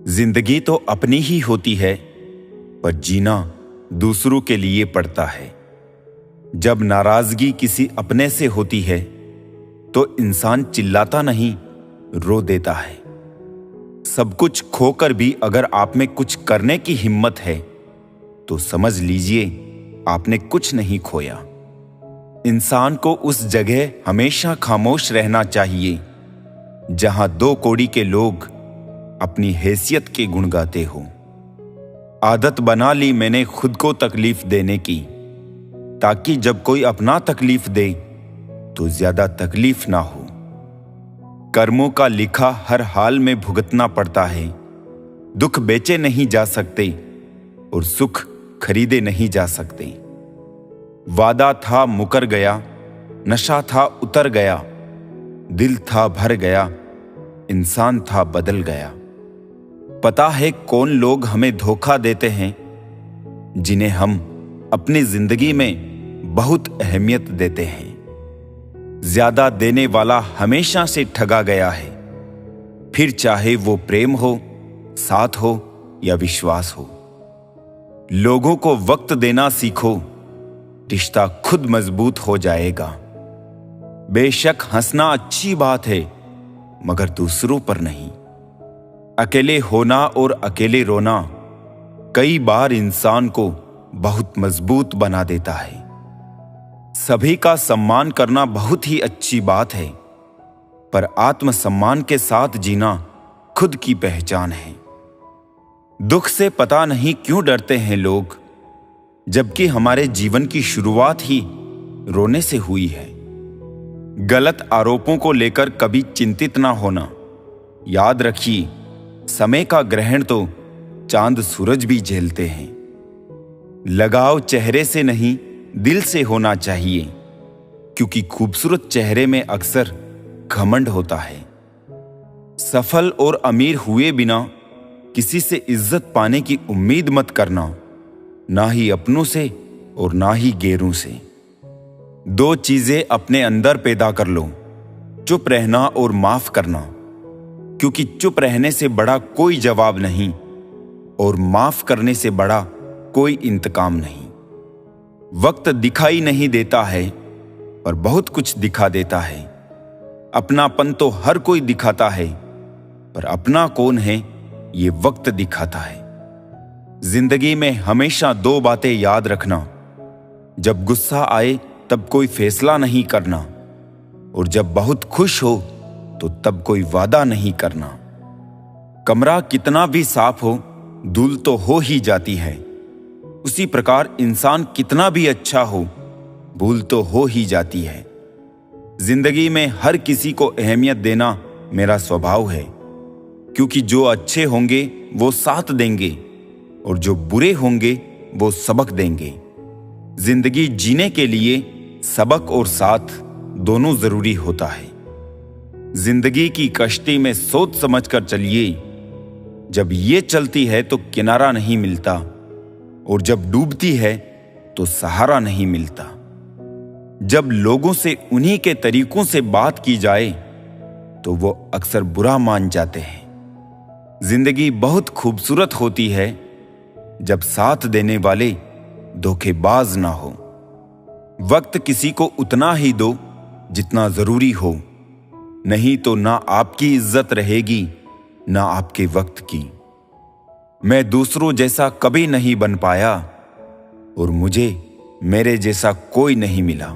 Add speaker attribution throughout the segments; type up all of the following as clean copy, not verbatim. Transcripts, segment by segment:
Speaker 1: जिंदगी तो अपनी ही होती है, पर जीना दूसरों के लिए पड़ता है। जब नाराजगी किसी अपने से होती है तो इंसान चिल्लाता नहीं, रो देता है। सब कुछ खोकर भी अगर आप में कुछ करने की हिम्मत है तो समझ लीजिए आपने कुछ नहीं खोया। इंसान को उस जगह हमेशा खामोश रहना चाहिए जहां दो कौड़ी के लोग अपनी हैसियत के गुण गाते हो। आदत बना ली मैंने खुद को तकलीफ देने की, ताकि जब कोई अपना तकलीफ दे तो ज्यादा तकलीफ ना हो। कर्मों का लिखा हर हाल में भुगतना पड़ता है। दुख बेचे नहीं जा सकते और सुख खरीदे नहीं जा सकते। वादा था मुकर गया, नशा था उतर गया, दिल था भर गया, इंसान था बदल गया। पता है कौन लोग हमें धोखा देते हैं, जिन्हें हम अपनी जिंदगी में बहुत अहमियत देते हैं। ज्यादा देने वाला हमेशा से ठगा गया है, फिर चाहे वो प्रेम हो, साथ हो या विश्वास हो। लोगों को वक्त देना सीखो, रिश्ता खुद मजबूत हो जाएगा। बेशक हंसना अच्छी बात है, मगर दूसरों पर नहीं। अकेले होना और अकेले रोना कई बार इंसान को बहुत मजबूत बना देता है। सभी का सम्मान करना बहुत ही अच्छी बात है, पर आत्मसम्मान के साथ जीना खुद की पहचान है। दुख से पता नहीं क्यों डरते हैं लोग, जबकि हमारे जीवन की शुरुआत ही रोने से हुई है। गलत आरोपों को लेकर कभी चिंतित ना होना। याद रखिए, समय का ग्रहण तो चांद सूरज भी झेलते हैं। लगाव चेहरे से नहीं, दिल से होना चाहिए, क्योंकि खूबसूरत चेहरे में अक्सर घमंड होता है। सफल और अमीर हुए बिना किसी से इज्जत पाने की उम्मीद मत करना, ना ही अपनों से और ना ही गैरों से। दो चीजें अपने अंदर पैदा कर लो, चुप रहना और माफ करना, क्योंकि चुप रहने से बड़ा कोई जवाब नहीं और माफ करने से बड़ा कोई इंतकाम नहीं। वक्त दिखाई नहीं देता है, पर बहुत कुछ दिखा देता है। अपनापन तो हर कोई दिखाता है, पर अपना कौन है ये वक्त दिखाता है। जिंदगी में हमेशा दो बातें याद रखना, जब गुस्सा आए तब कोई फैसला नहीं करना, और जब बहुत खुश हो तो तब कोई वादा नहीं करना। कमरा कितना भी साफ हो, धूल तो हो ही जाती है। उसी प्रकार इंसान कितना भी अच्छा हो, भूल तो हो ही जाती है। जिंदगी में हर किसी को अहमियत देना मेरा स्वभाव है, क्योंकि जो अच्छे होंगे वो साथ देंगे और जो बुरे होंगे वो सबक देंगे। जिंदगी जीने के लिए सबक और साथ दोनों जरूरी होता है। जिंदगी की कश्ती में सोच समझकर चलिए। जब ये चलती है तो किनारा नहीं मिलता, और जब डूबती है तो सहारा नहीं मिलता। जब लोगों से उन्हीं के तरीकों से बात की जाए तो वो अक्सर बुरा मान जाते हैं। जिंदगी बहुत खूबसूरत होती है जब साथ देने वाले धोखेबाज ना हो। वक्त किसी को उतना ही दो जितना जरूरी हो, नहीं तो ना आपकी इज्जत रहेगी ना आपके वक्त की। मैं दूसरों जैसा कभी नहीं बन पाया और मुझे मेरे जैसा कोई नहीं मिला।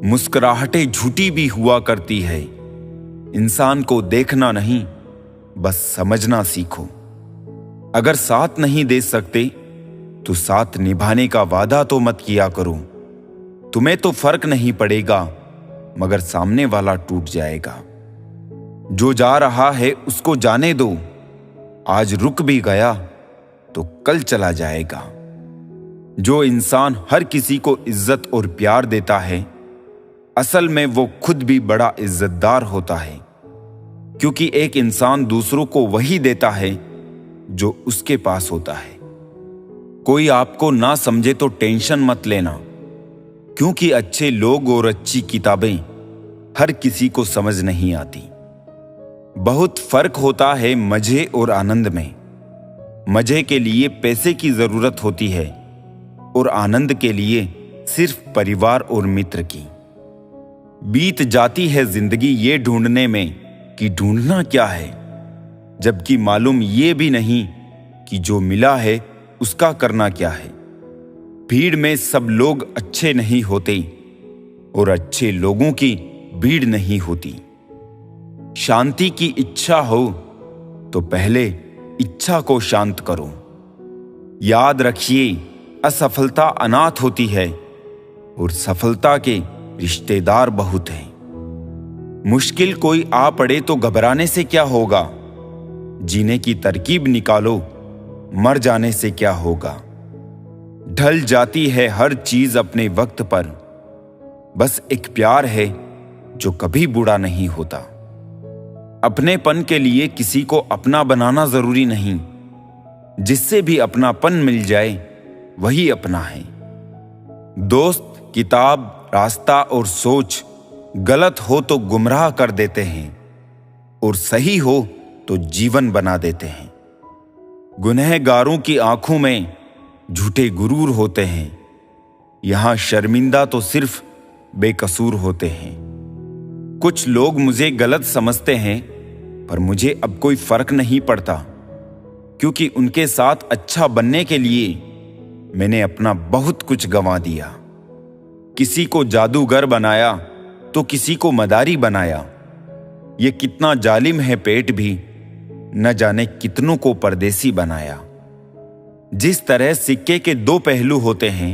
Speaker 1: मुस्कुराहटें झूठी भी हुआ करती है। इंसान को देखना नहीं, बस समझना सीखो। अगर साथ नहीं दे सकते तो साथ निभाने का वादा तो मत किया करो। तुम्हें तो फर्क नहीं पड़ेगा, मगर सामने वाला टूट जाएगा। जो जा रहा है उसको जाने दो। आज रुक भी गया तो कल चला जाएगा। जो इंसान हर किसी को इज्जत और प्यार देता है, असल में वो खुद भी बड़ा इज्जतदार होता है, क्योंकि एक इंसान दूसरों को वही देता है जो उसके पास होता है। कोई आपको ना समझे तो टेंशन मत लेना, क्योंकि अच्छे लोग और अच्छी किताबें हर किसी को समझ नहीं आती। बहुत फर्क होता है मजे और आनंद में। मजे के लिए पैसे की जरूरत होती है और आनंद के लिए सिर्फ परिवार और मित्र की। बीत जाती है जिंदगी ये ढूंढने में कि ढूंढना क्या है, जबकि मालूम ये भी नहीं कि जो मिला है उसका करना क्या है। भीड़ में सब लोग अच्छे नहीं होते और अच्छे लोगों की भीड़ नहीं होती। शांति की इच्छा हो तो पहले इच्छा को शांत करो। याद रखिए, असफलता अनाथ होती है और सफलता के रिश्तेदार बहुत हैं। मुश्किल कोई आ पड़े तो घबराने से क्या होगा, जीने की तरकीब निकालो, मर जाने से क्या होगा। ढल जाती है हर चीज अपने वक्त पर, बस एक प्यार है जो कभी बुरा नहीं होता। अपनेपन के लिए किसी को अपना बनाना जरूरी नहीं, जिससे भी अपनापन मिल जाए वही अपना है। दोस्त, किताब, रास्ता और सोच गलत हो तो गुमराह कर देते हैं और सही हो तो जीवन बना देते हैं। गुनहगारों की आंखों में झूठे गुरूर होते हैं, यहां शर्मिंदा तो सिर्फ बेकसूर होते हैं। कुछ लोग मुझे गलत समझते हैं, पर मुझे अब कोई फर्क नहीं पड़ता, क्योंकि उनके साथ अच्छा बनने के लिए मैंने अपना बहुत कुछ गंवा दिया। किसी को जादूगर बनाया तो किसी को मदारी बनाया। ये कितना जालिम है पेट भी, न जाने कितनों को परदेसी बनाया। जिस तरह सिक्के के दो पहलू होते हैं,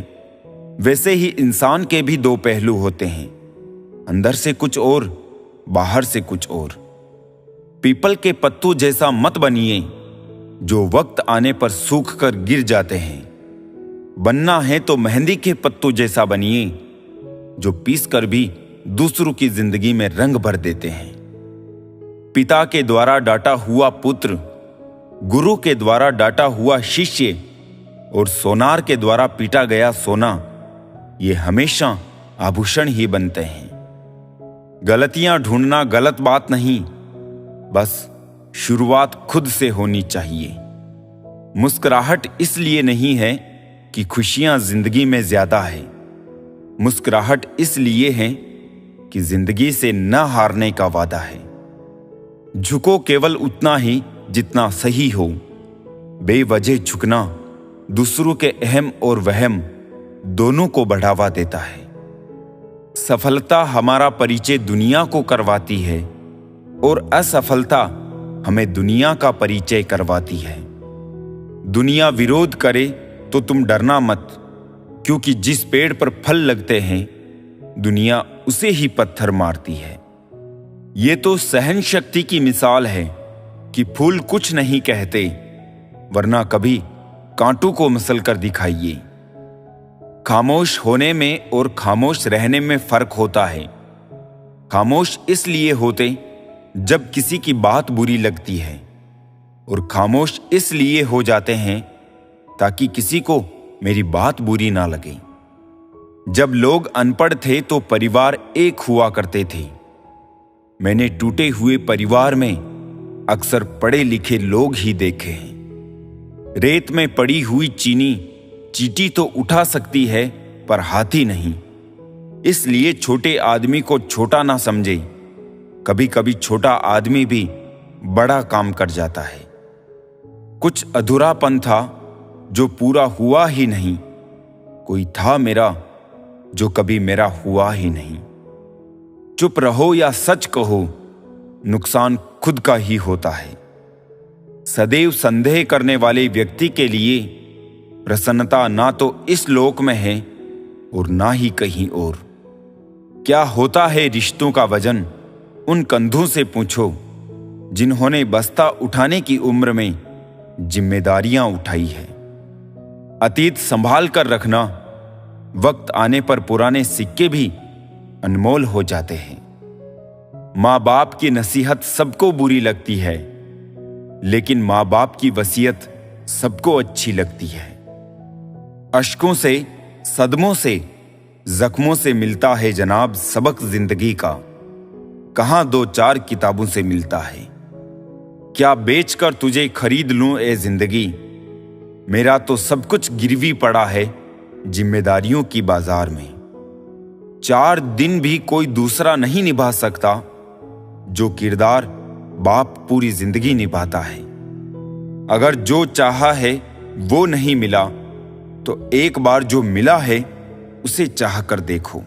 Speaker 1: वैसे ही इंसान के भी दो पहलू होते हैं, अंदर से कुछ और, बाहर से कुछ और। पीपल के पत्तों जैसा मत बनिए जो वक्त आने पर सूख कर गिर जाते हैं। बनना है तो मेहंदी के पत्तों जैसा बनिए जो पीस कर भी दूसरों की जिंदगी में रंग भर देते हैं। पिता के द्वारा डांटा हुआ पुत्र, गुरु के द्वारा डांटा हुआ शिष्य और सोनार के द्वारा पीटा गया सोना, ये हमेशा आभूषण ही बनते हैं। गलतियां ढूंढना गलत बात नहीं, बस शुरुआत खुद से होनी चाहिए। मुस्कुराहट इसलिए नहीं है कि खुशियां जिंदगी में ज्यादा है, मुस्कुराहट इसलिए है कि जिंदगी से न हारने का वादा है। झुको केवल उतना ही जितना सही हो। बेवजह झुकना दूसरों के अहम और वहम दोनों को बढ़ावा देता है। सफलता हमारा परिचय दुनिया को करवाती है और असफलता हमें दुनिया का परिचय करवाती है। दुनिया विरोध करे तो तुम डरना मत, क्योंकि जिस पेड़ पर फल लगते हैं दुनिया उसे ही पत्थर मारती है। ये तो सहन शक्ति की मिसाल है कि फूल कुछ नहीं कहते, वरना कभी कांटों को मसल कर दिखाइए। खामोश होने में और खामोश रहने में फर्क होता है। खामोश इसलिए होते जब किसी की बात बुरी लगती है, और खामोश इसलिए हो जाते हैं ताकि किसी को मेरी बात बुरी ना लगे। जब लोग अनपढ़ थे तो परिवार एक हुआ करते थे। मैंने टूटे हुए परिवार में अक्सर पढ़े लिखे लोग ही देखे हैं। रेत में पड़ी हुई चींटी तो उठा सकती है, पर हाथी नहीं। इसलिए छोटे आदमी को छोटा ना समझे। कभी कभी छोटा आदमी भी बड़ा काम कर जाता है। कुछ अधूरापन था जो पूरा हुआ ही नहीं। कोई था मेरा जो कभी मेरा हुआ ही नहीं। चुप रहो या सच कहो, नुकसान खुद का ही होता है। सदैव संदेह करने वाले व्यक्ति के लिए प्रसन्नता ना तो इस लोक में है और ना ही कहीं और। क्या होता है रिश्तों का वजन, उन कंधों से पूछो जिन्होंने बस्ता उठाने की उम्र में जिम्मेदारियां उठाई है। अतीत संभाल कर रखना, वक्त आने पर पुराने सिक्के भी अनमोल हो जाते हैं। माँ बाप की नसीहत सबको बुरी लगती है, लेकिन माँ बाप की वसीयत सबको अच्छी लगती है। अश्कों से, सदमों से, जख्मों से मिलता है जनाब सबक जिंदगी का, कहां दो चार किताबों से मिलता है। क्या बेचकर तुझे खरीद लूं ए जिंदगी। मेरा तो सब कुछ गिरवी पड़ा है जिम्मेदारियों की बाजार में। 4 दिन भी कोई दूसरा नहीं निभा सकता जो किरदार बाप पूरी जिंदगी निभाता है। अगर जो चाहा है वो नहीं मिला तो एक बार जो मिला है उसे चाह कर देखो।